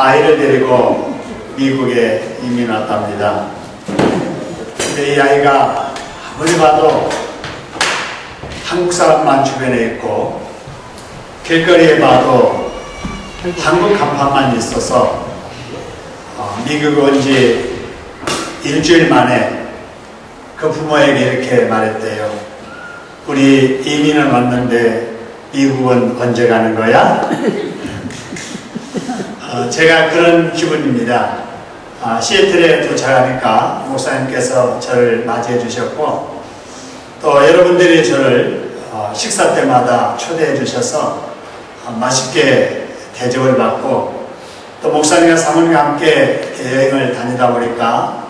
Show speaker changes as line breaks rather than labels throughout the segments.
아이를 데리고 미국에 이민 왔답니다. 근데 이 아이가 아무리 봐도 한국 사람만 주변에 있고 길거리에 봐도 한국 간판만 있어서 미국 온 지 일주일 만에 그 부모에게 이렇게 말했대요. 우리 이민을 왔는데 미국은 언제 가는 거야? 제가 그런 기분입니다. 시애틀에 도착하니까 목사님께서 저를 맞이해 주셨고 또 여러분들이 저를 식사 때마다 초대해 주셔서 맛있게 대접을 받고 또 목사님과 사모님과 함께 여행을 다니다 보니까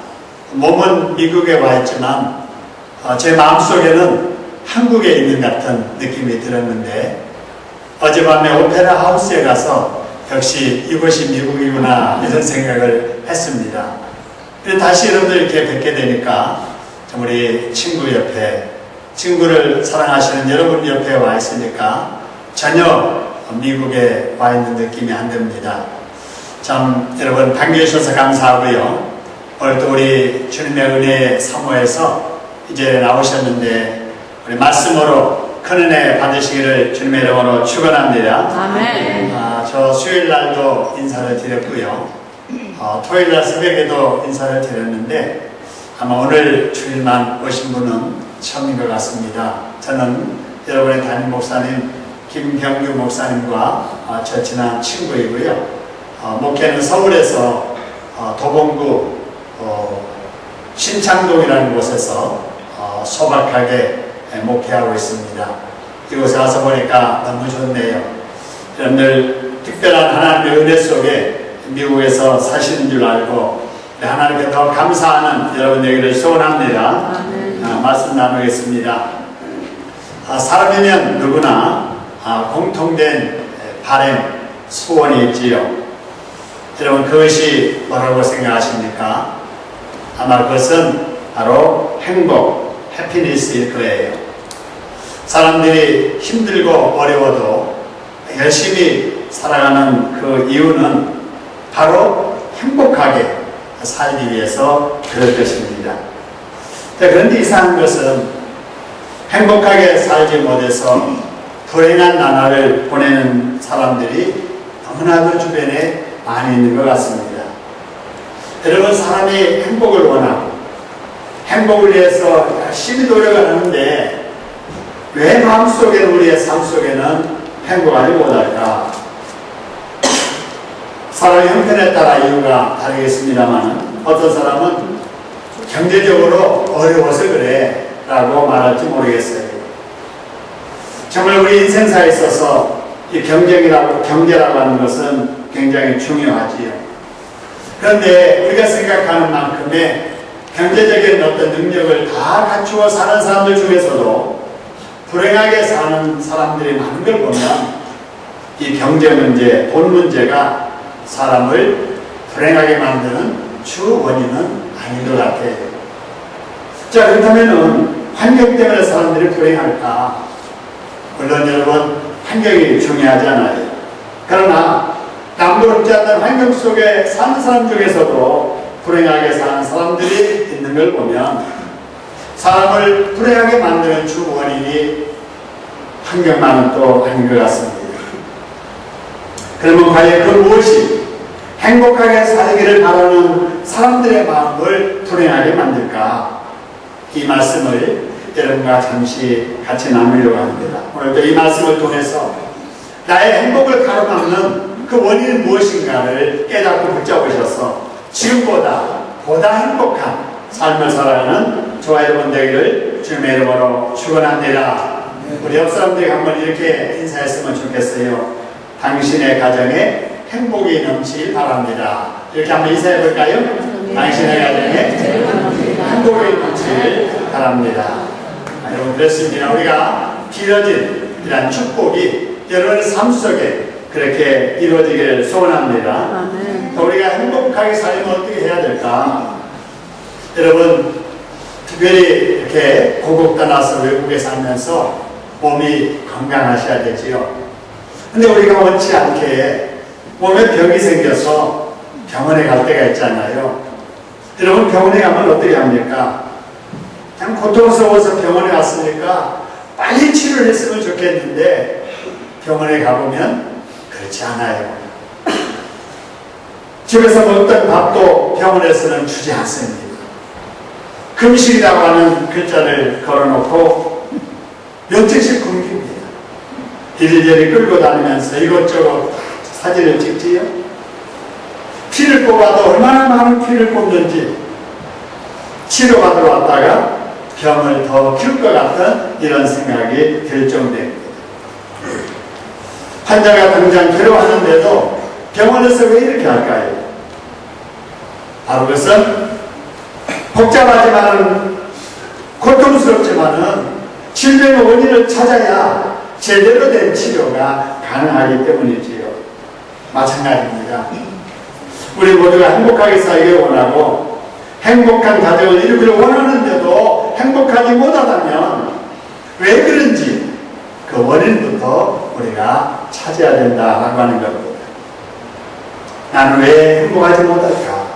몸은 미국에 와 있지만 제 마음속에는 한국에 있는 같은 느낌이 들었는데 어젯밤에 오페라 하우스에 가서 역시 이곳이 미국이구나 이런 생각을 했습니다. 다시 여러분들 이렇게 뵙게 되니까 우리 친구 옆에 친구를 사랑하시는 여러분 옆에 와 있으니까 전혀 미국에 와 있는 느낌이 안 듭니다. 참 여러분 반겨주셔서 감사하고요. 오늘 또 우리 주님의 은혜의 사모에서 이제 나오셨는데 우리 말씀으로 큰 은혜 받으시기를 주님의 이름으로 축원합니다.
아멘.
저 수요일 날도 인사를 드렸고요. 토요일 날 새벽에도 인사를 드렸는데 아마 오늘 주일만 오신 분은 처음인 것 같습니다. 저는 여러분의 담임 목사님 김병규 목사님과 저 친한 친구이고요. 목회는 서울에서 도봉구 신창동이라는 곳에서 소박하게 목회하고 있습니다. 이곳에 와서 보니까 너무 좋네요. 여러분들 특별한 하나님의 은혜 속에 미국에서 사시는 줄 알고 하나님께 더 감사하는 여러분 되기를 소원합니다. 말씀 나누겠습니다. 사람이면 누구나 공통된 바람, 소원이 있지요. 여러분 그것이 뭐라고 생각하십니까? 아마 그것은 바로 행복, 해피니스일 거예요. 사람들이 힘들고 어려워도 열심히 살아가는 그 이유는 바로 행복하게 살기 위해서 그럴 것입니다. 그런데 이상한 것은 행복하게 살지 못해서 불행한 나날을 보내는 사람들이 너무나도 주변에 많이 있는 것 같습니다. 여러분 사람이 행복을 원하고 행복을 위해서 열심히 노력을 하는데 왜 마음속에 우리의 삶 속에는 행복하지 못할까? 사람의 형편에 따라 이유가 다르겠습니다만 어떤 사람은 경제적으로 어려워서 그래 라고 말할지 모르겠어요. 정말 우리 인생사에 있어서 이 경제라고 하는 것은 굉장히 중요하지요. 그런데 우리가 생각하는 만큼의 경제적인 어떤 능력을 다 갖추어 사는 사람들 중에서도 불행하게 사는 사람들이 많은 걸 보면 이 경제 문제, 돈 문제가 사람을 불행하게 만드는 주 원인은 아닌 것 같아요. 자, 그렇다면은 환경 때문에 사람들이 불행할까? 물론 여러분 환경이 중요하잖아요. 그러나 남부럽지 않는 환경 속에 사는 사람 중에서도 불행하게 사는 사람들이 있는 걸 보면 사람을 불행하게 만드는 주 원인이 환경만은 또 아닌 것 같습니다. 그러면 과연 그 무엇이 행복하게 살기를 바라는 사람들의 마음을 불행하게 만들까? 이 말씀을 여러분과 잠시 같이 나누려고 합니다. 오늘도 이 말씀을 통해서 나의 행복을 가로막는 그 원인은 무엇인가를 깨닫고 붙잡으셔서 지금보다 보다 행복한 삶을 살아가는 저와 여러분 되기를 주님의 이름으로 축원합니다. 우리 옆 사람들이 한번 이렇게 인사했으면 좋겠어요. 당신의 가정에 행복이 넘치길 바랍니다. 이렇게 한번 인사해 볼까요? 당신의 가정에 행복이 넘치길 바랍니다. 여러분 그렇습니다. 우리가 빌어진 이런 축복이 여러분의 삶 속에 그렇게 이루어지기를 소원합니다. 또 우리가 행복하게 살려면 어떻게 해야 될까? 여러분 특별히 이렇게 고국 떠나서 외국에 살면서 몸이 건강하셔야 되지요. 근데 우리가 원치 않게 몸에 병이 생겨서 병원에 갈 때가 있잖아요. 여러분, 병원에 가면 어떻게 합니까? 그냥 고통스러워서 병원에 왔으니까 빨리 치료를 했으면 좋겠는데 병원에 가보면 그렇지 않아요. 집에서 먹던 밥도 병원에서는 주지 않습니다. 금식이라고 하는 글자를 걸어놓고 며칠씩 굶깁니다. 이리저리 끌고 다니면서 이것저것 사진을 찍지요. 피를 뽑아도 얼마나 많은 피를 뽑는지 치료받으러 왔다가 병을 더 키울 것 같은 이런 생각이 들 정도입니다. 환자가 당장 괴로워하는데도 병원에서 왜 이렇게 할까요? 바로 그것은 복잡하지만은 고통스럽지만은 질병의 원인을 찾아야 제대로 된 치료가 가능하기 때문이지요. 마찬가지입니다. 우리 모두가 행복하게 살기를 원하고 행복한 가정을 이루기를 원하는데도 행복하지 못하다면 왜 그런지 그 원인부터 우리가 찾아야 된다라고 하는 겁니다. 나는 왜 행복하지 못할까?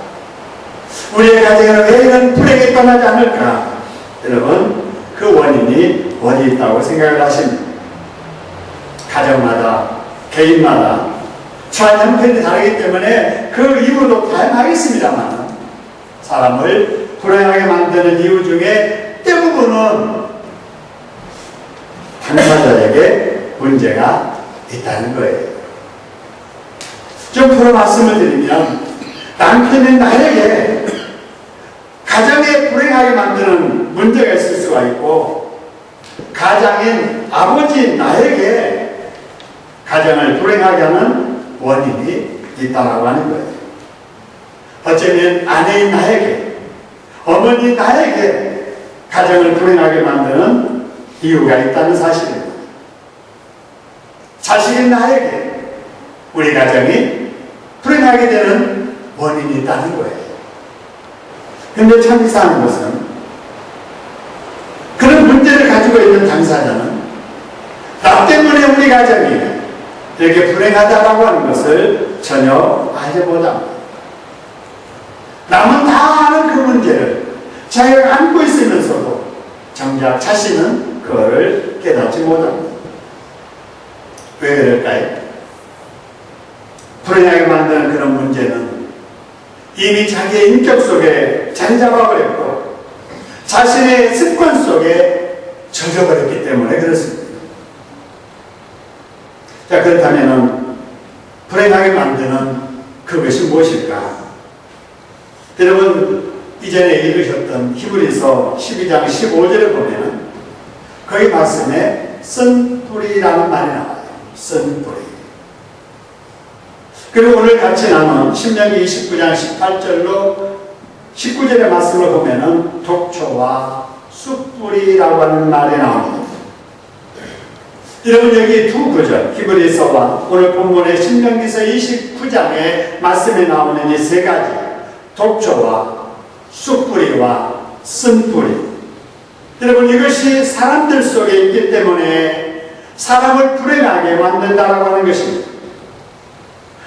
우리의 가정에는 왜 이런 불행이 떠나지 않을까? 여러분, 그 원인이 어디 있다고 생각을 하십니까? 가정마다, 개인마다 처한 형편이 다르기 때문에 그 이유도 다양하겠습니다만 사람을 불행하게 만드는 이유 중에 대부분은 당사자에게 문제가 있다는 거예요. 좀 풀어 말씀을 드리면 남편인 나에게 가정에 불행하게 만드는 문제가 있을 수가 있고 가장인 아버지인 나에게 가정을 불행하게 하는 원인이 있다라고 하는 거예요. 어쩌면 아내인 나에게, 어머니 나에게 가정을 불행하게 만드는 이유가 있다는 사실입니다. 자식인 나에게 우리 가정이 불행하게 되는 원인이 있다는 거예요. 근데 참 이상한 것은 그런 문제를 가지고 있는 당사자는 나 때문에 우리 가정이 이렇게 불행하다라고 하는 것을 전혀 알지 못합니다. 남은 다 아는 그 문제를 자기가 안고 있으면서도 정작 자신은 그거를 깨닫지 못합니다. 왜 그럴까요? 불행하게 만드는 그런 문제는 이미 자기의 인격 속에 자리 잡아버렸고 자신의 습관 속에 젖어버렸기 때문에 그렇습니다. 자, 그렇다면 불행하게 만드는 그것이 무엇일까? 여러분, 이전에 읽으셨던 히브리서 12장 15절을 보면 거기 말씀에 쓴뿌리라는 말이 나와요. 쓴뿌리. 그리고 오늘 같이 나눈 신명기 29장 18절로 19절의 말씀을 보면은 독초와 쑥뿌리라고 하는 말이 나옵니다. 여러분, 여기 두 구절, 히브리서와 오늘 본문의 신명기서 29장의 말씀에 나오는 이 세 가지, 독초와 쑥뿌리와 쓴뿌리. 여러분, 이것이 사람들 속에 있기 때문에 사람을 불행하게 만든다라고 하는 것입니다.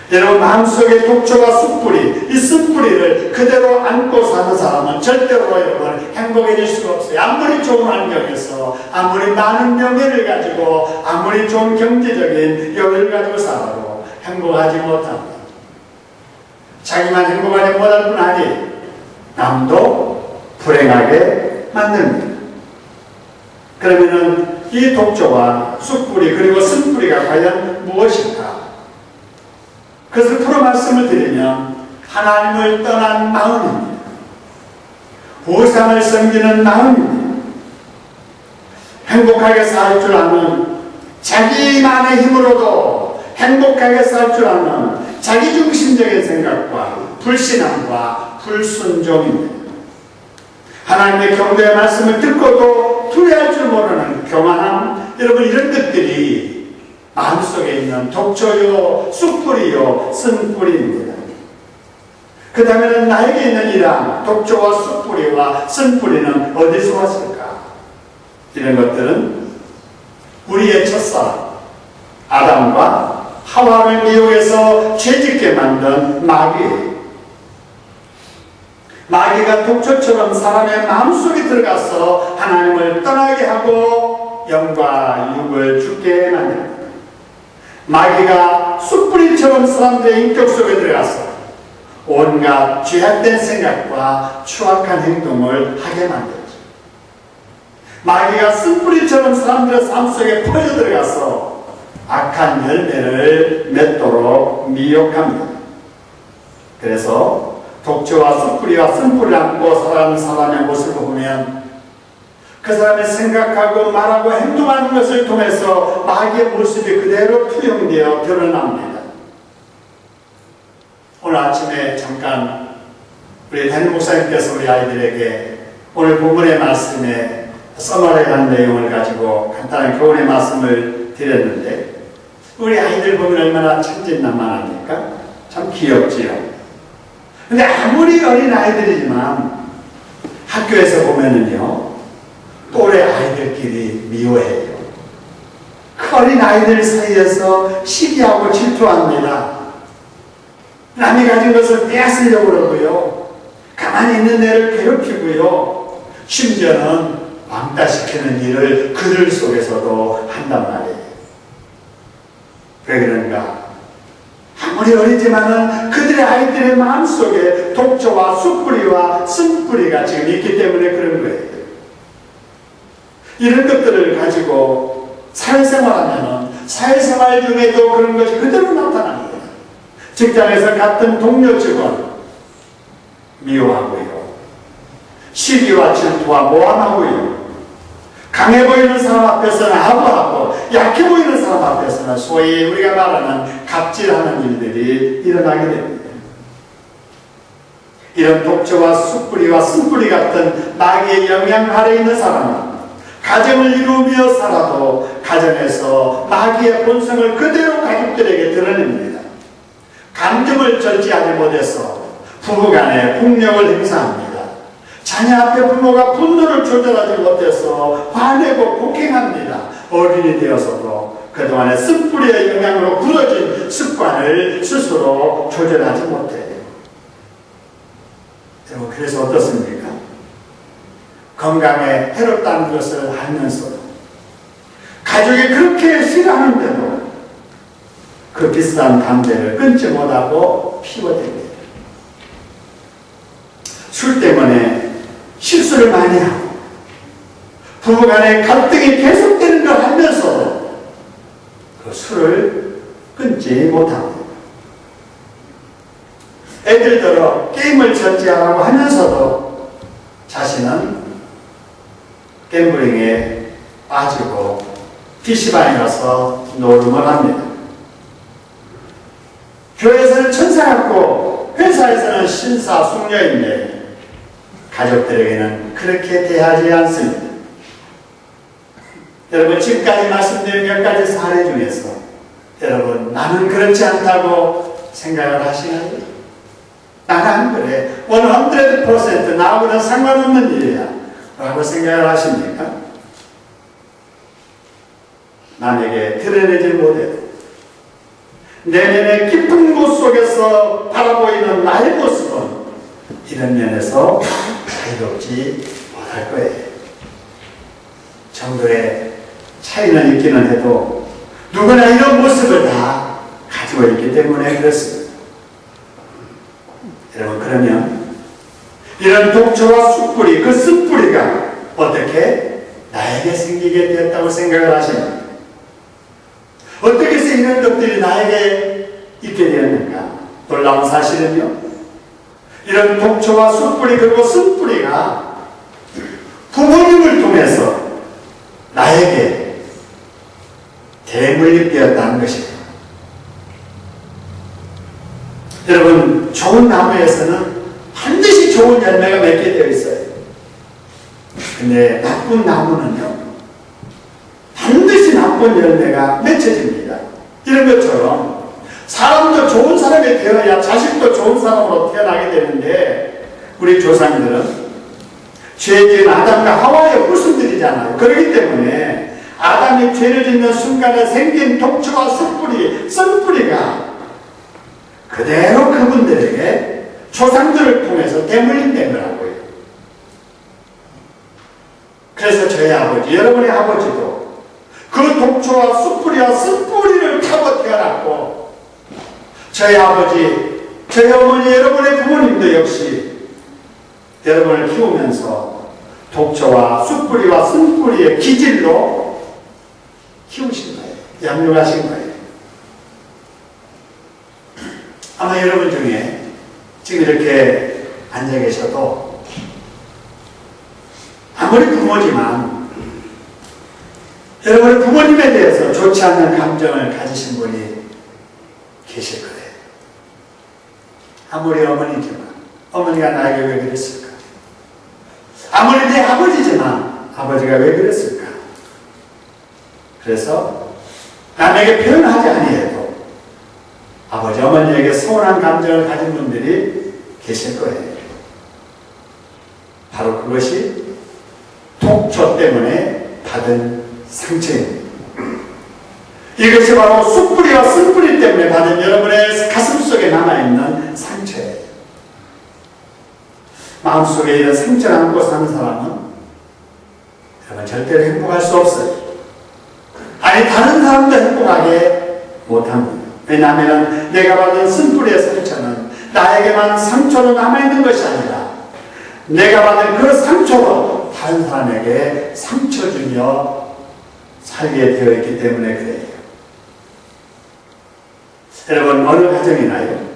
여러분, 마음속에 독초와 쑥뿌리, 이 쓴뿌리를 그대로 안고 사는 사람은 절대로 여러분 행복해질 수가 없어요. 아무리 좋은 환경에서, 아무리 많은 명예를 가지고, 아무리 좋은 경제적인 여유를 가지고 살아도 행복하지 못합니다. 자기만 행복하지 못할 뿐 아니 남도 불행하게 만듭니다. 그러면은 이 독초와 쑥뿌리 그리고 쓴뿌리가 과연 무엇일까? 그것을 풀어 말씀을 드리면 하나님을 떠난 마음입니다. 우상을 섬기는 마음입니다. 행복하게 살 줄 아는, 자기만의 힘으로도 행복하게 살 줄 아는 자기중심적인 생각과 불신앙과 불순종입니다. 하나님의 경고의 말씀을 듣고도 투례할 줄 모르는 교만함, 여러분, 이런 것들이 마음속에 있는 독초요, 쑥뿌리요, 쓴뿌리입니다. 그 다음에는 나에게 있는 이러한 독초와 쑥뿌리와 쓴뿌리는 어디서 왔을까? 이런 것들은 우리의 첫사랑 아담과 하와를 미혹해서 죄짓게 만든 마귀, 마귀가 독초처럼 사람의 마음속에 들어가서 하나님을 떠나게 하고 영과 육을 죽게 만듭니다. 마귀가 숯불이처럼 사람들의 인격 속에 들어가서 온갖 죄악된 생각과 추악한 행동을 하게 만들죠. 마귀가 쓴뿌리처럼 사람들의 삶 속에 퍼져 들어가서 악한 열매를 맺도록 미혹합니다. 그래서 독초와 숯뿌리와 쓴뿌리를 안고 살아가는 사람의 모습을 보면 그 사람이 생각하고 말하고 행동하는 것을 통해서 마귀의 모습이 그대로 투영되어 드러납니다. 오늘 아침에 잠깐 우리 담임 목사님께서 우리 아이들에게 오늘 본문의 말씀에 써머리한 내용을 가지고 간단한 교훈의 말씀을 드렸는데 우리 아이들 보면 얼마나 천진난만합니까? 참 귀엽지요. 근데 아무리 어린 아이들이지만 학교에서 보면은요 또래 아이들끼리 미워해요. 그 어린 아이들 사이에서 시기하고 질투합니다. 남이 가진 것을 빼앗으려고 그러고요. 가만히 있는 애를 괴롭히고요. 심지어는 왕따시키는 일을 그들 속에서도 한단 말이에요. 왜 그런가? 아무리 어리지만은 그들의 아이들의 마음속에 독초와 숯뿌리와 쓴뿌리가 지금 있기 때문에 그런 거예요. 이런 것들을 가지고 사회생활하면은 사회생활 중에도 그런 것이 그대로 나타납니다. 직장에서 같은 동료 직원 미워하고요. 시기와 질투와 모함하고요. 강해 보이는 사람 앞에서는 하부하고 약해 보이는 사람 앞에서는 소위 우리가 말하는 갑질하는 일들이 일어나게 됩니다. 이런 독초와 숯뿌리와 쓴뿌리 같은 마귀의 영향 아래 있는 사람은 가정을 이루며 살아도 가정에서 마귀의 본성을 그대로 가족들에게 드러냅니다. 감정을 절제하지 못해서 부부간에 폭력을 행사합니다. 자녀 앞에 부모가 분노를 조절하지 못해서 화내고 폭행합니다. 어른이 되어서도 그동안의 쓴뿌리의 영향으로 굳어진 습관을 스스로 조절하지 못해요. 여러분 그래서 어떻습니까? 건강에 해롭다는 것을 알면서도 가족이 그렇게 싫어하는데도 그 비싼 담배를 끊지 못하고 피워댑니다. 술 때문에 실수를 많이 하고 부부간의 갈등이 계속되는 걸 알면서도 그 술을 끊지 못합니다. 애들들어 게임을 절제하라고 하면서도 자신은 갬블링에 빠지고 PC방에 가서 노름을 합니다. 교회에서는 천사 같고 회사에서는 신사 숙녀인데 가족들에게는 그렇게 대하지 않습니다. 여러분 지금까지 말씀드린 몇 가지 사례 중에서 여러분 나는 그렇지 않다고 생각을 하시나요? 나는 안 그래. 100% 나하고는 상관없는 일이야 라고 생각을 하십니까? 남에게 드러내지 못해도 내면의 깊은 곳 속에서 바라보이는 나의 모습은 이런 면에서 자유롭지 못할 거예요. 정도의 차이는 있기는 해도 누구나 이런 모습을 다 가지고 있기 때문에 그렇습니다. 여러분 그러면 이런 독초와 숯뿌리, 그 쓴뿌리가 어떻게 나에게 생기게 되었다고 생각을 하십니까? 어떻게 해서 이런 것들이 나에게 있게 되었는가? 놀라운 사실은요, 이런 독초와 숯뿌리 그리고 쓴뿌리가 부모님을 통해서 나에게 대물림되었다는 것입니다. 여러분 좋은 나무에서는 반드시 좋은 열매가 맺게 되어 있어요. 근데 나쁜 나무는요 반드시 나쁜 열매가 맺혀집니다. 이런 것처럼 사람도 좋은 사람이 되어야 자식도 좋은 사람으로 태어나게 되는데 우리 조상들은 죄 지은 아담과 하와의 후손들이잖아요. 그렇기 때문에 아담이 죄를 짓는 순간에 생긴 독초와 숯뿌리, 쓴뿌리가 그대로 그분들에게 조상들을 통해서 대물림된 거라고요. 그래서 저희 아버지, 여러분의 아버지도 그 독초와 숯뿌리와 쓴뿌리를 타고 태어났고, 저희 아버지, 저희 어머니, 여러분의 부모님도 역시 여러분을 키우면서 독초와 숯뿌리와 쓴뿌리의 기질로 키우신 거예요. 양육하신 거예요. 아마 여러분 중에 지금 이렇게 앉아 계셔도 아무리 부모지만 여러분의 부모님에 대해서 좋지 않은 감정을 가지신 분이 계실 거예요. 아무리 어머니지만 어머니가 나에게 왜 그랬을까? 아무리 내 아버지지만 아버지가 왜 그랬을까? 그래서 남에게 표현하지 아니해도 아버지, 어머니에게 서운한 감정을 가진 분들이 계실 거예요. 바로 그것이 독초 때문에 받은 상처입니다. 이것이 바로 숯뿌리와 쓴뿌리 때문에 받은 여러분의 가슴속에 남아있는 상처예요. 마음속에 이런 상처를 안고 사는 사람은 여러분 절대로 행복할 수 없어요. 아니, 다른 사람도 행복하게 못합니다. 왜냐하면 내가 받은 쓴뿌리의 상처는 나에게만 상처로 남아있는 것이 아니라 내가 받은 그 상처로 다른 사람에게 상처 주며 살게 되어 있기 때문에 그래요. 여러분, 어느 가정이나요?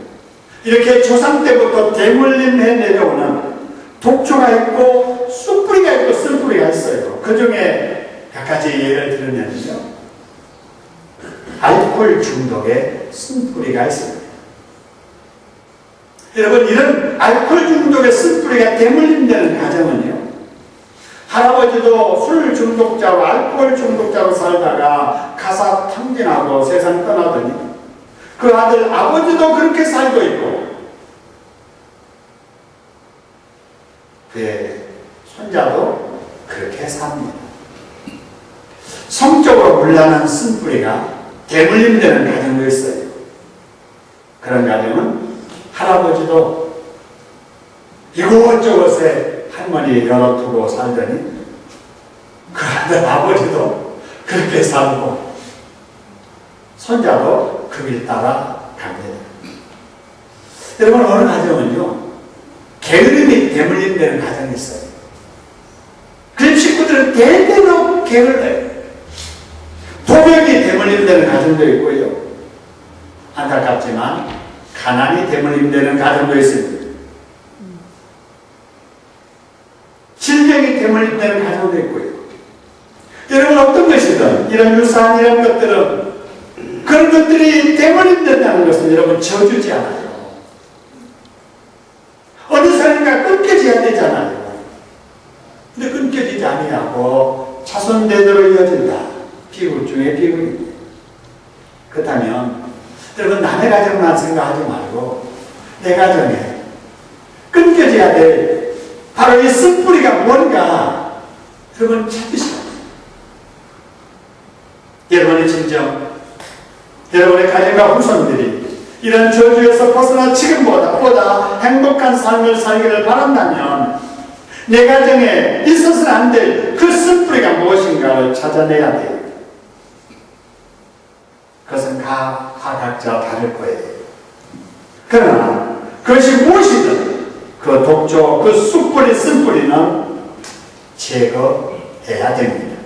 이렇게 조상 때부터 대물림해 내려오는 독초가 있고 숯뿌리가 있고 쓴뿌리가 있어요. 그 중에 몇 가지 예를 들면요, 알코올 중독에 쓴뿌리가 있습니다. 여러분, 이런 알코올 중독의 쓴뿌리가 대물림되는 가정은요, 할아버지도 술 중독자로 알코올 중독자로 살다가 가사 탕진하고 세상 떠나더니 그 아들 아버지도 그렇게 살고 있고 그의 손자도 그렇게 삽니다. 성적으로 물란한 쓴뿌리가 대물림되는 가정도 있어요. 그런 가정은 할아버지도 이곳저곳에 할머니 열어두고 살더니 그 아들 아버지도 그렇게 살고 손자도 그 길 따라 갑니다. 여러분, 어느 가정은요, 게으름이 대물림되는 가정이 있어요. 그 식구들은 대대로 게을러요. 도벽이 대물림되는 가정도 있고요, 안타깝지만 가난이 대물림되는 가정도 있습니다. 질병이 대물림되는 가정도 있고요. 여러분, 어떤 것이든 이런 유사한 이런 것들은, 그런 것들이 대물림된다는 것은 여러분 저주지 않아요. 어느 사람인가 끊겨져야 되잖아요. 근데 끊겨지지 아니하고 차선대대로 이어진다. 비극 중에 비극입니다. 그렇다면 여러분, 남의 가정만 생각하지 말고 내 가정에 끊겨져야 될 바로 이 쓴뿌리가 뭔가 여러분 찾으셔야 돼요. 여러분의 진정, 여러분의 가정과 후손들이 이런 저주에서 벗어나 지금보다 행복한 삶을 살기를 바란다면 내 가정에 있어서는 안 될 그 쓴뿌리가 무엇인가를 찾아내야 돼요. 그것은 각자 다를 거예요. 그러나 그것이 무엇이든 그 독초, 그 숯뿌리, 쓴뿌리는 제거해야 됩니다.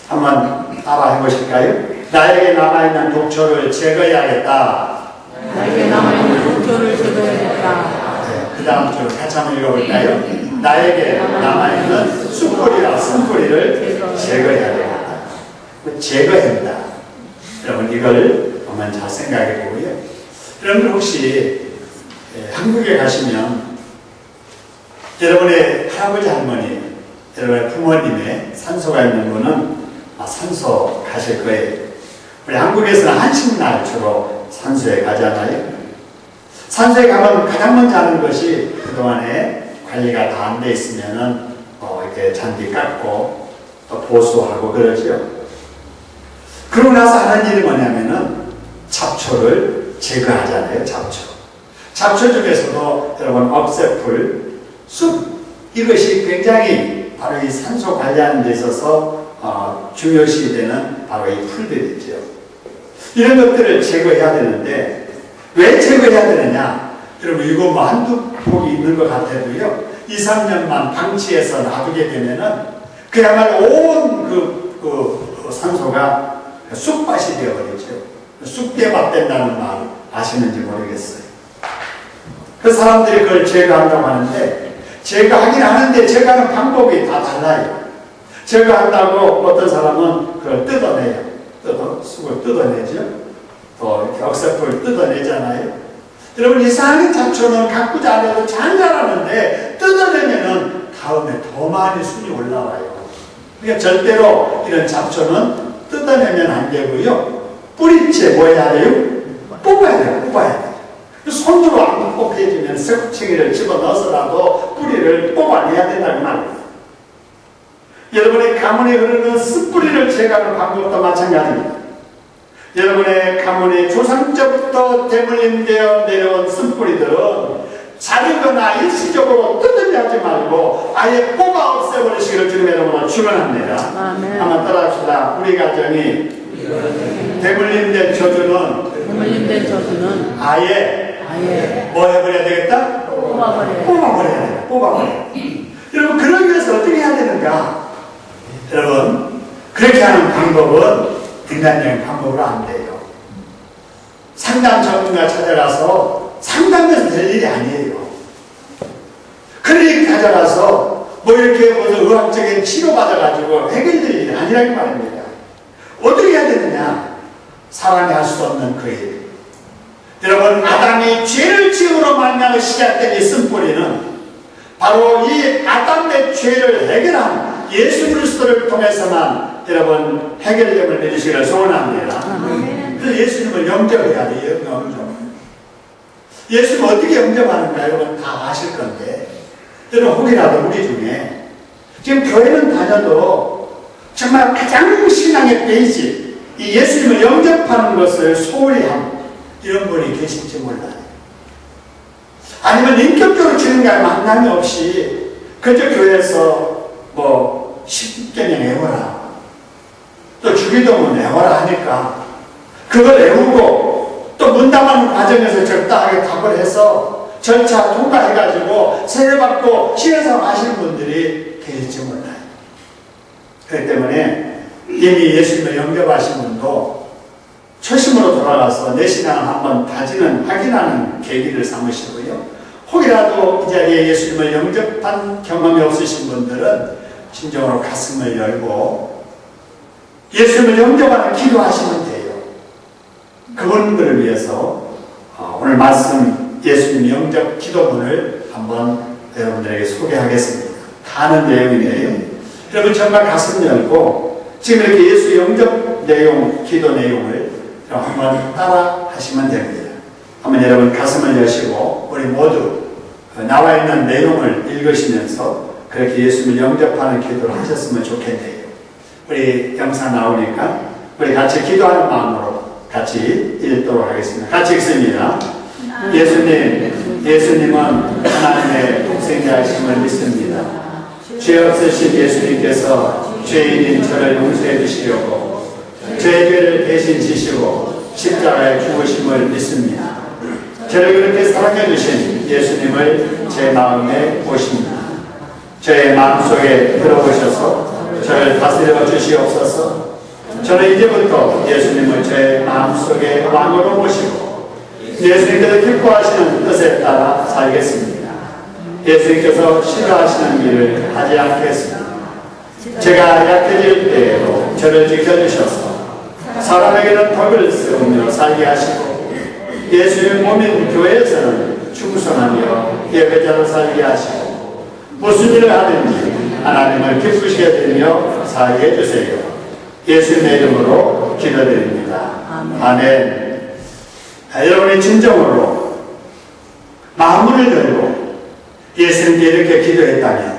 한번 따라 해보실까요? 나에게 남아있는 독초를 제거해야겠다.
나에게 남아있는 독초를 제거해야겠다.
네, 그 다음 줄 같이 한번 읽어볼까요? 나에게 남아있는 숯뿌리와 쓴뿌리를 제거해야겠다. 제거한다. 여러분, 이걸 한번 잘 생각해 보고요. 여러분, 혹시 한국에 가시면 여러분의 할아버지, 할머니, 여러분의 부모님의 산소가 있는 분은 산소 가실 거예요. 우리 한국에서는 한식날 주로 산소에 가잖아요. 산소에 가면 가장 먼저 하는 것이 그동안에 관리가 다 안 돼 있으면은 이렇게 잔디 깎고 또 보수하고 그러죠. 그러고 나서 하는 일이 뭐냐면은 잡초를 제거하잖아요. 잡초. 잡초 중에서도 여러분 억새풀, 쑥 이것이 굉장히 바로 이 산소 관리하는 데 있어서 중요시 되는 바로 이 풀들이죠. 이런 것들을 제거해야 되는데 왜 제거해야 되느냐? 여러분 이거 뭐 한두 폭이 있는 것 같아도요 2, 3년만 방치해서 놔두게 되면은 그야말로 온 그 산소가 쑥밭이 되어버리죠. 쑥대밭 된다는 말 아시는지 모르겠어요. 그 사람들이 그걸 제거한다고 하는데 제거하긴 하는데 제거하는 방법이 다 달라요. 제거한다고 어떤 사람은 그걸 뜯어내요. 쑥을 뜯어내죠. 또 이렇게 억새풀 뜯어내잖아요. 여러분 이상하게 잡초는 가꾸지 않아도 잘 자라는데 뜯어내면은 다음에 더 많이 순이 올라와요. 그러니까 절대로 이런 잡초는 뜯어내면 안 되고요. 뿌리째 뭐 해야 돼요? 뽑아야 돼요. 손으로 안 뽑혀지면 쇠고챙이를 집어넣어서라도 뿌리를 뽑아내야 된다는 말이에요. 여러분의 가문에 흐르는 쓴뿌리를 제거하는 방법도 마찬가지입니다. 여러분의 가문의 조상적부터 대물림되어 내려온 쓴뿌리들은 자르거나 일시적으로 뜯으려지 말고 아예 뽑아 없애버리시기를 주님의 이름으로 축원합니다. 한번 따라합시다. 우리 가정이 대물림된 저주는 아예 뭐 해버려야 되겠다? 뽑아버려야 돼요. 여러분 그러기 위해서 어떻게 해야 되는가? 여러분 그렇게 하는 방법은 인간적인 방법으로 안 돼요. 상담 전문가 찾아가서 상담해서 될 일이 아니에요. 클리닉 찾아가서 뭐 이렇게 무슨 의학적인 치료받아가지고 해결될 일이 아니라는 말입니다. 어떻게 해야 되느냐? 사람이 할 수 없는 그 일. 여러분 아담이 죄를 지음으로 말미암아 시작된 이 쓴뿌리는 바로 이 아담의 죄를 해결한 예수 그리스도를 통해서만 여러분 해결됨을 내주시기를 소원합니다. 그래서 예수님을 영접해야 돼요. 영접. 예수님 어떻게 영접하는가 여러분 다 아실 건데 여러분 혹이라도 우리 중에 지금 교회는 다녀도 정말 가장 신앙의 베이직 이 예수님을 영접하는 것을 소홀히 함 이런 분이 계실지 몰라요. 아니면 인격적으로 주님과의 만남이 없이 그저 교회에서 뭐 십계명 외워라 또 주기도문 외워라 하니까 그걸 외우고 또 문담하는 과정에서 적당하게 답을 해서 절차 통과해가지고 세례받고 신앙생활 하시는 분들이 계실지 몰라요. 그렇기 때문에 이미 예수님을 영접하신 분도 초심으로 돌아가서 내 신앙을 한번 다지는 확인하는 계기를 삼으시고요. 혹이라도 이 자리에 예수님을 영접한 경험이 없으신 분들은 진정으로 가슴을 열고 예수님을 영접하는 기도하시면 돼요. 그분들을 위해서 오늘 말씀 예수님 영접 기도문을 한번 여러분들에게 소개하겠습니다. 다 아는 내용인데요. 여러분 정말 가슴 열고 지금 이렇게 예수 영접 내용, 기도 내용을 한번 따라 하시면 됩니다. 한번 여러분 가슴을 여시고 우리 모두 나와 있는 내용을 읽으시면서 그렇게 예수님을 영접하는 기도를 하셨으면 좋겠네요. 우리 영상 나오니까 우리 같이 기도하는 마음으로 같이 읽도록 하겠습니다. 같이 읽습니다. 예수님은 하나님의 독생자이심을 믿습니다. 죄 없으신 예수님께서 죄인인 저를 용서해 주시려고 저의 죄를 대신 지시고 십자가에 죽으심을 믿습니다. 저를 그렇게 사랑해 주신 예수님을 제 마음에 모십니다. 저의 마음속에 들어오셔서 저를 다스려 주시옵소서. 저는 이제부터 예수님을 제 마음속에 왕으로 모시고 예수님께서 기뻐하시는 뜻에 따라 살겠습니다. 예수님께서 싫어하시는 일을 하지 않겠습니다. 제가 약해질 때에도 저를 지켜주셔서 사람에게는 덕을 세우며 살게 하시고 예수님 몸인 교회에서는 충성하며 예배자로 살게 하시고 무슨 일을 하든지 하나님을 기쁘시게 되며 살게 해주세요. 예수님의 이름으로 기도드립니다. 아멘. 여러분이 진정으로 마음을 열고 예수님께 이렇게 기도했다면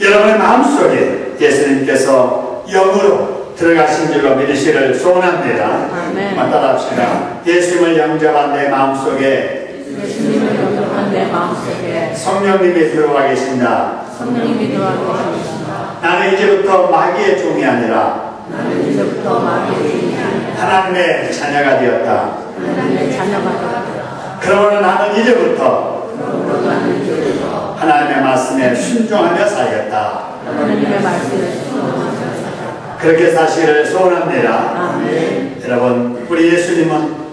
여러분의 마음속에 예수님께서 영으로 들어가신 줄로 믿으시기를 소원합니다. 한번 따라합시다. 예수님을 영접한 내 마음속에
예수님을 영접한 내 마음속에
성령님이 들어와 계신다.
성령님이 들어와 계십니다.
나는 이제부터 마귀의 종이 아니라
나는 이제부터 마귀의 종이 아니라
하나님의 자녀가 되었다.
하나님의 자녀가 되었다.
그러므로 나는 이제부터
그러므로 나는 이제부터
하나님의 말씀에 순종하며 살겠다.
하나님의 말씀에 순종하며 살겠다.
그렇게 사시기를 소원합니다.
아멘.
여러분, 우리 예수님은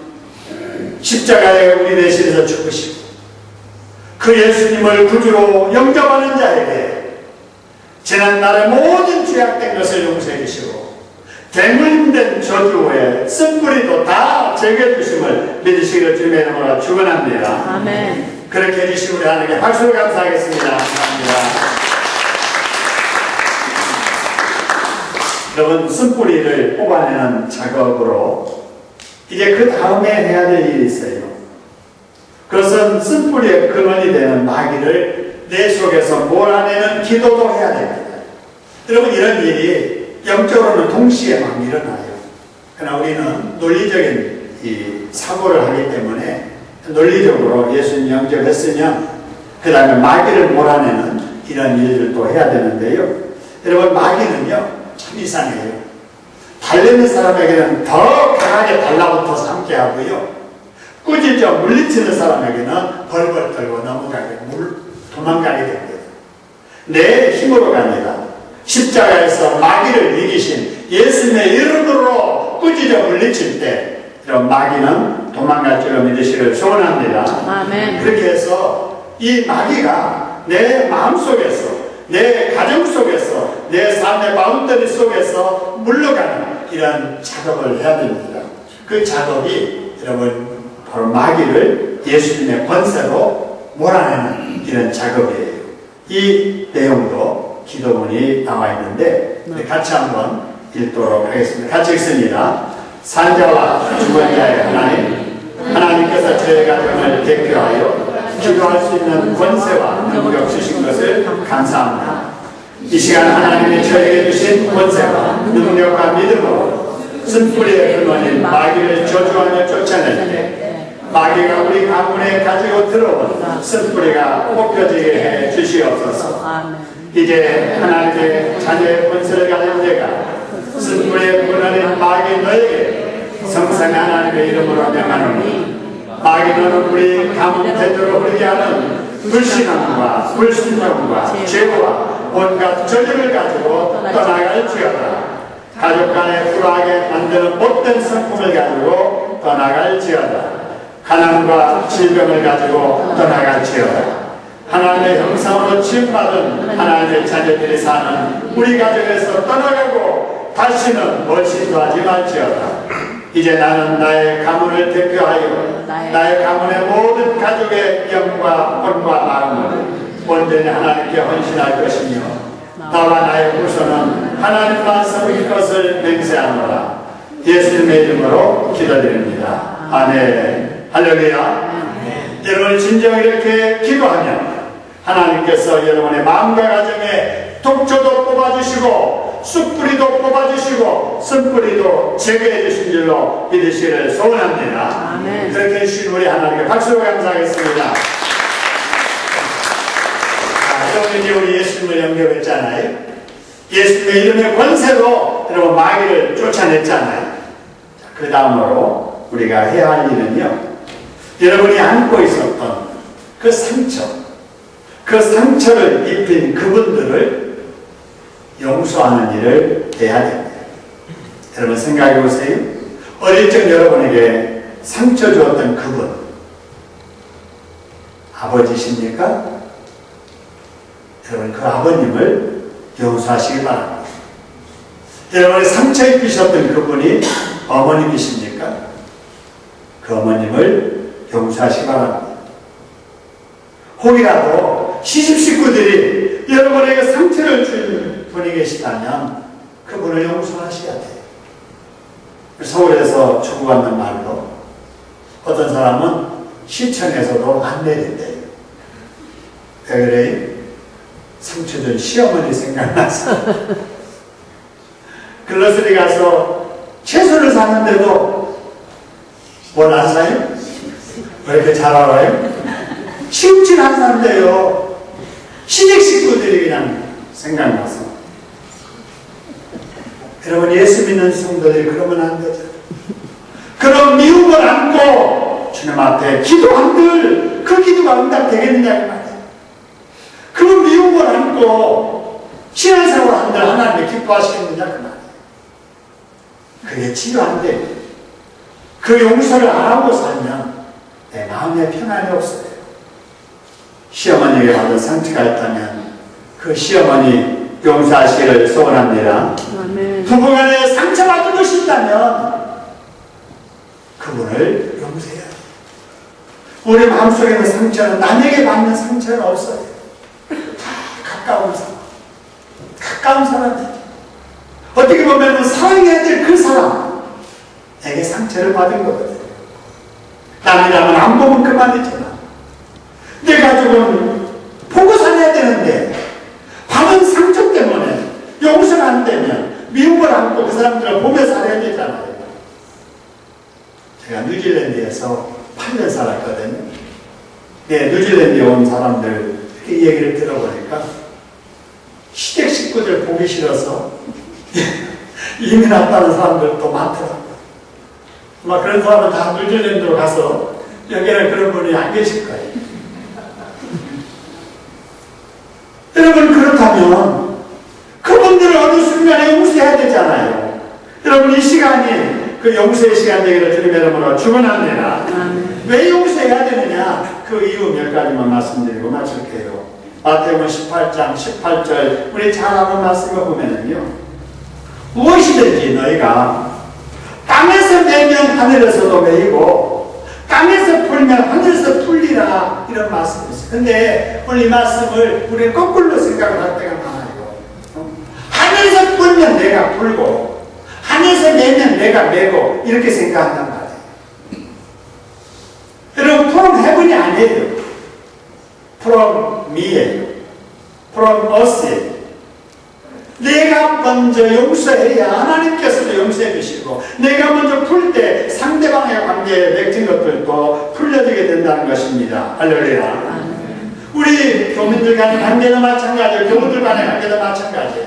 십자가에 우리 대신해서 죽으시고 그 예수님을 구주로 영접하는 자에게 지난날의 모든 죄악된 것을 용서해 주시고 대물림된 저주 후에 쓴뿌리도 다 제거해 주심을 믿으시기를 주님의 이름으로 축원합니다.
아멘.
그렇게 해주시고 우리 하나님께 박수를 감사하겠습니다. 감사합니다. 여러분, 쓴뿌리를 뽑아내는 작업으로 이제 그 다음에 해야 될 일이 있어요. 그것은 쓴뿌리의 근원이 되는 마귀를 내 속에서 몰아내는 기도도 해야 됩니다. 여러분, 이런 일이 영적으로는 동시에 막 일어나요. 그러나 우리는 논리적인 이 사고를 하기 때문에 논리적으로 예수님 영접했으면 그 다음에 마귀를 몰아내는 이런 일들도 해야 되는데요. 여러분, 마귀는요 참 이상해요. 달리는 사람에게는 더 강하게 달라붙어서 함께 하고요, 꾸짖어 물리치는 사람에게는 벌벌 떨고 넘어가게 도망가게 됩니다. 내 힘으로가 아니라 십자가에서 마귀를 이기신 예수님의 이름으로 꾸짖어 물리칠 때 이런 마귀는 도망갈 줄을 믿으시기를 소원합니다.
아멘.
그렇게 해서 이 마귀가 내 마음속에서, 내 가정 속에서, 내 삶의 바운더리 속에서 물러가는 이런 작업을 해야 됩니다. 그 작업이 여러분 바로 마귀를 예수님의 권세로 몰아내는 이런 작업이에요. 이 내용도 기도문이 나와 있는데 같이 한번 읽도록 하겠습니다. 같이 읽습니다. 산자와 죽은 자의 하나님, 하나님께서 저희 가정을 대표하여 기도할 수 있는 권세와 능력 주신 것을 감사합니다. 이 시간 하나님이 저에게 주신 권세와 능력과 믿음으로 쓴뿌리의 근원인 마귀를 저주하며 쫓아낼 때 마귀가 우리 가문에 가지고 들어온 쓴뿌리가 뽑혀지게 해 주시옵소서.
아멘.
이제 하나님의 자녀의 권세를 가진 내가 쓴뿌리의 근원인 마귀 너에게 성삼의 하나님의 이름으로 명하노니 마귀는 우리 가문 대대로 흐르게 하는 불신앙과 불순종과 죄와 온갖 저주를 가지고 떠나갈지어다. 가족 간에 불화하게 만드는 못된 성품을 가지고 떠나갈지어다. 가난과 질병을 가지고 떠나갈지어다. 하나님의 형상으로 지음받은 하나님의 자녀들이 사는 우리 가정에서 떠나가고 다시는 멀씬도 하지 말지어다. 이제 나는 나의 가문을 대표하여 나의 가문의 모든 가족의 영과 혼과 마음을 온전히 하나님께 헌신할 것이며 나와 나의 후손은 하나님만 섬길 것을 맹세하노라. 예수님의 이름으로 기도드립니다. 아멘. 할렐루야. 여러분 진정 이렇게 기도하면 하나님께서 여러분의 마음과 가정에 독초도 뽑아주시고 쑥뿌리도 뽑아주시고 쓴뿌리도 제거해 주신 줄로 믿으시기를 소원합니다.
아멘.
그렇게 해주신 우리 하나님께 박수로 감사하겠습니다. 여러분 이제 우리 예수님을 영접했잖아요. 예수님의 이름의 권세로 여러분 마귀를 쫓아냈잖아요. 그 다음으로 우리가 해야 할 일은요, 여러분이 안고 있었던 그 상처, 그 상처를 입힌 그분들을 용서하는 일을 해야 됩니다. 여러분 생각해 보세요. 어릴 적 여러분에게 상처 주었던 그분 아버지십니까? 여러분 그 아버님을 용서하시기 바랍니다. 여러분의 상처 입히셨던 그분이 어머님이십니까? 그 어머님을 용서하시기 바랍니다. 혹이라도 시집 식구들이 여러분에게 상처를 준 분이 계시다면 그분을 용서하셔야 돼요. 서울에서 주고받는 말로 어떤 사람은 시청에서도 안 내린대요. 왜 그래요? 상처 준 시어머니 생각나서 글로스리 가서 채소를 사는데도 뭘 안 사요? 왜 이렇게 잘 알아요? 시금치를 한 사람인데요. 시댁 식구들이 그냥 생각나서. 여러분, 예수 믿는 성도들이 그러면 안 되죠. 그런 미움을 안고 주님 앞에 기도한들 그 기도가 응답되겠느냐고 말이에요. 그 미움을 안고 신앙생활 한들 하나님이 기뻐하시겠느냐 그 말이에요. 그게 치료 안 돼요. 그 용서를 안 하고 살면 내 마음에 평안이 없어요. 시어머니에게 받은 상처가 있다면 그 시어머니 용서하시기를 소원합니다.
아멘.
부부간에 상처받은 것이 있다면 그분을 용서해야 돼요. 우리 마음속에 있는 상처는 남에게 받는 상처는 없어요. 다 가까운 사람. 가까운 사람들. 어떻게 보면 사랑해야 될 그 사람에게 상처를 받은 거거든요. 남이라면 안 보면 그만이잖아. 내 가족은 보고 살아야 되는데 받은 상처 때문에 용서가 안 되면 미움을 안고 그 사람들을 보며 살아야 되잖아요. 제가 뉴질랜드에서 8년 살았거든요. 네, 뉴질랜드에 온 사람들 이 얘기를 들어보니까 시댁 식구들 보기 싫어서 이민 왔다는 사람들도 많더라고요. 아마 그런 사람은 다 뉴질랜드로 가서 여기는 그런 분이 안 계실 거예요. 여러분, 그렇다면 그분들을 어느 순간에 용서해야 되잖아요. 여러분, 이 시간이 그 용서의 시간 되기를 주님의 이름으로 축원합니다. 왜 용서해야 되느냐? 그 이유 몇 가지만 말씀드리고 마칠게요. 마태복음 18장 18절 우리 잘 아는 말씀을 보면은요, 무엇이든지 너희가 땅에서 매면 하늘에서도 매이고 땅에서 풀면 하늘에서 풀리라, 이런 말씀이 있어요. 근데 오늘 이 말씀을 우리는 거꾸로 생각을 할 때가 많아요. 하늘에서 풀면 내가 풀고 하늘에서 매면 내가 매고 이렇게 생각한단 말이에요. 여러분, from heaven이 아니에요. from me예요. from us예요. 내가 먼저 용서해야 하나님께서도 용서해 주시고, 내가 먼저 풀 때 상대방의 관계에 맺힌 것들도 풀려지게 된다는 것입니다. 할렐루야. 우리 교민들 간의 관계도 마찬가지예요. 교우들 간의 관계도 마찬가지예요.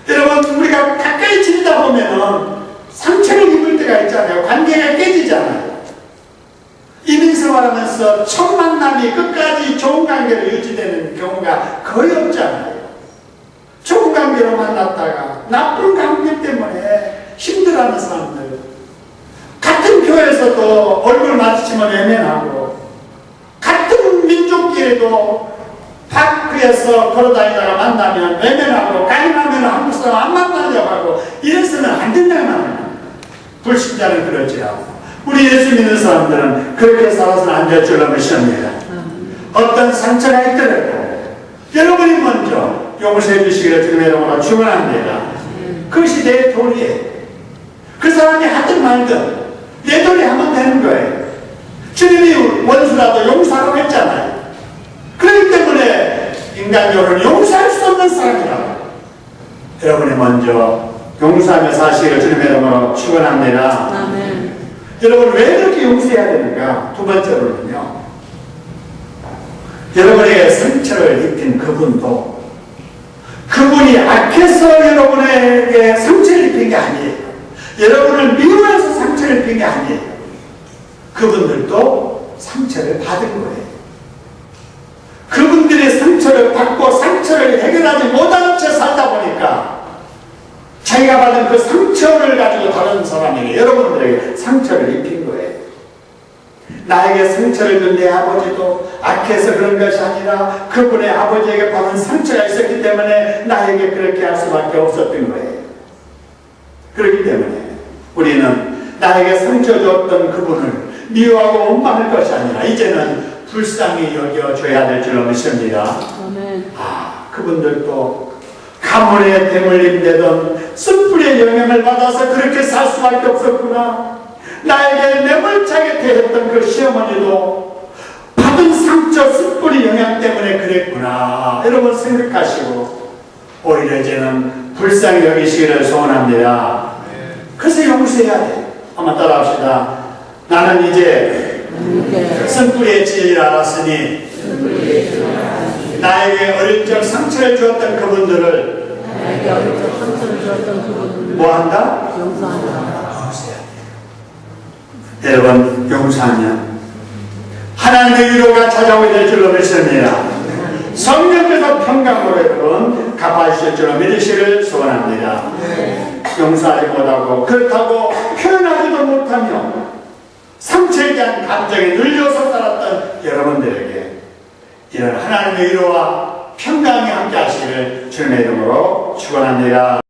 여러분, 우리가 가까이 지내다 보면은 상처를 입을 때가 있잖아요. 관계가 깨지잖아요. 이민 생활하면서 첫 만남이 끝까지 좋은 관계로 유지되는 경우가 거의 없잖아요. 좋은 관계로 만났다가 나쁜 관계 때문에 힘들어하는 사람들, 같은 교회에서도 얼굴 마주치면 외면하고, 같은 민족끼리도 파크에서 걸어다니다가 만나면 외면하고, 가임하면 한국 사람 안 만나려고 하고, 이래서는 안 된다는 말이에요. 불신자는 그렇지라고. 우리 예수 믿는 사람들은 그렇게 살아서는 안 될 줄로 믿습니다. 어떤 상처가 있더라도 여러분이 먼저 용서해 주시기를 주님의 이름으로 축원합니다. 그것이 내 도리예요. 그 사람이 하든 말든 내 도리 하면 되는 거예요. 주님이 원수라도 용서하라고 했잖아요. 그렇기 때문에 인간적으로는 용서할 수 없는 사람이라고. 여러분이 먼저 용서하며 사시기를 주님의 이름으로 축원합니다.
아멘.
여러분, 왜 그렇게 용서해야 되는가? 두 번째로는요, 여러분에게 상처를 입힌 그분도 그분이 악해서 여러분에게 상처를 입힌 게 아니에요. 여러분을 미워해서 상처를 입힌 게 아니에요. 그분들도 상처를 받은 거예요. 그분들의 상처를 받고 상처를 해결하지 못한 채 살다 보니까 자기가 받은 그 상처를 가지고 다른 사람에게, 여러분들에게 상처를 입힌 거예요. 나에게 상처를 준 내 아버지도 악해서 그런 것이 아니라 그분의 아버지에게 받은 상처가 있었기 때문에 나에게 그렇게 할 수밖에 없었던 거예요. 그렇기 때문에 우리는 나에게 상처 줬던 그분을 미워하고 원망할 것이 아니라 이제는 불쌍히 여겨줘야 될 줄로 믿습니다.
아멘.
그분들도 가문의 대물림 되던 숯불의 영향을 받아서 그렇게 살 수밖에 없었구나. 나에게 매몰차게 대했던 그 시어머니도 받은 상처, 숯불의 영향 때문에 그랬구나. 여러분 생각하시고 오히려 이제는 불쌍히 여기시기를 소원합니다. 그래서 용서해야 돼. 한번 따라합시다. 나는 이제
누구께
쓴뿌리의 진리를 알았으니 나에게 어릴 적 상처를 주었던 그분들을
나에게 어릴 적 상처를 주었던 그분을
뭐한다?
용서한다.
여러분, 용서하면 하나님의 위로가 찾아오게 될 줄로 믿습니다. 성령께서 평강으로 여러분 갚아주실 줄로 믿으시기를 소원합니다. 용서하지 못하고 그렇다고 표현하지도 못하며 상처에 대한 감정에 눌려서 살았던 여러분들에게 이런 하나님의 위로와 평강이 함께 하시기를 주님의 이름으로 축원합니다.